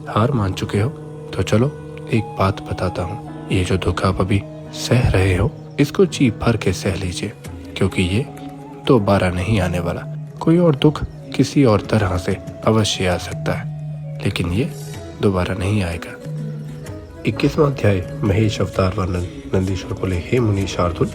हार मान चुके हो तो चलो एक बात बताता हूँ। ये जो दुख आप अभी सह रहे हो इसको जी भर के सह लीजिए, क्योंकि ये दोबारा नहीं आने वाला। कोई और दुख किसी और तरह से अवश्य आ सकता है, लेकिन ये दोबारा नहीं आएगा। 21वां अध्याय महेश अवतार वर्णन। नंदीश्वर बोले, हे मुनि शार्दुल,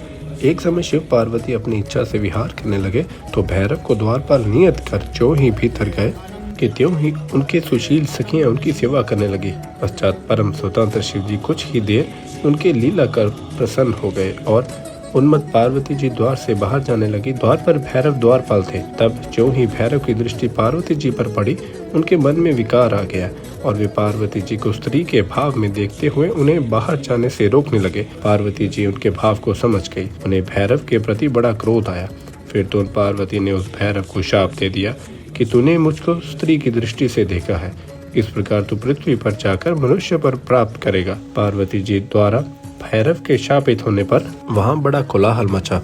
एक समय शिव पार्वती अपनी इच्छा से विहार करने लगे तो भैरव को द्वारपाल नियत कर जो ही भीतर गए कि त्यों ही उनके सुशील सखियां उनकी सेवा करने लगी। पश्चात परम स्वतंत्र शिव जी कुछ ही देर उनके लीला कर प्रसन्न हो गए और उन्मत्त पार्वती जी द्वार से बाहर जाने लगी। द्वार पर भैरव द्वारपाल थे। तब जो ही भैरव की दृष्टि पार्वती जी पर पड़ी, उनके मन में विकार आ गया और वे पार्वती जी को स्त्री के भाव में देखते हुए उन्हें बाहर जाने से रोकने लगे। पार्वती जी उनके भाव को समझ गई। उन्हें भैरव के प्रति बड़ा क्रोध आया। फिर तो पार्वती ने उस भैरव को शाप दे दिया कि तूने मुझको स्त्री की दृष्टि से देखा है, इस प्रकार तू पृथ्वी पर जाकर मनुष्य पर प्राप्त करेगा। पार्वती जी द्वारा भैरव के शापित होने पर वहाँ बड़ा कोलाहल मचा।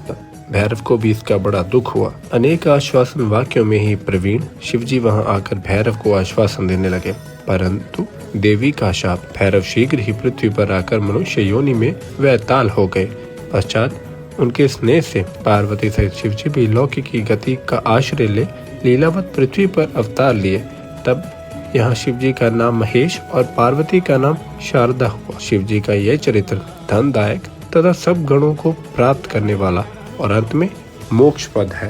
भैरव को भी इसका बड़ा दुख हुआ। अनेक आश्वासन वाक्यों में ही प्रवीण शिवजी वहाँ आकर भैरव को आश्वासन देने लगे, परंतु देवी का शाप। भैरव शीघ्र ही पृथ्वी पर आकर मनुष्य योनि में वैताल हो गए। पश्चात उनके स्नेह से पार्वती सहित शिवजी भी लौकिक की गति का आश्रय ले लीलावत पृथ्वी पर अवतार लिए। तब यहाँ शिवजी का नाम महेश और पार्वती का नाम शारदा हुआ। शिवजी का यह चरित्र धनदायक तथा सब गणों को प्राप्त करने वाला और अंत में मोक्ष पद है।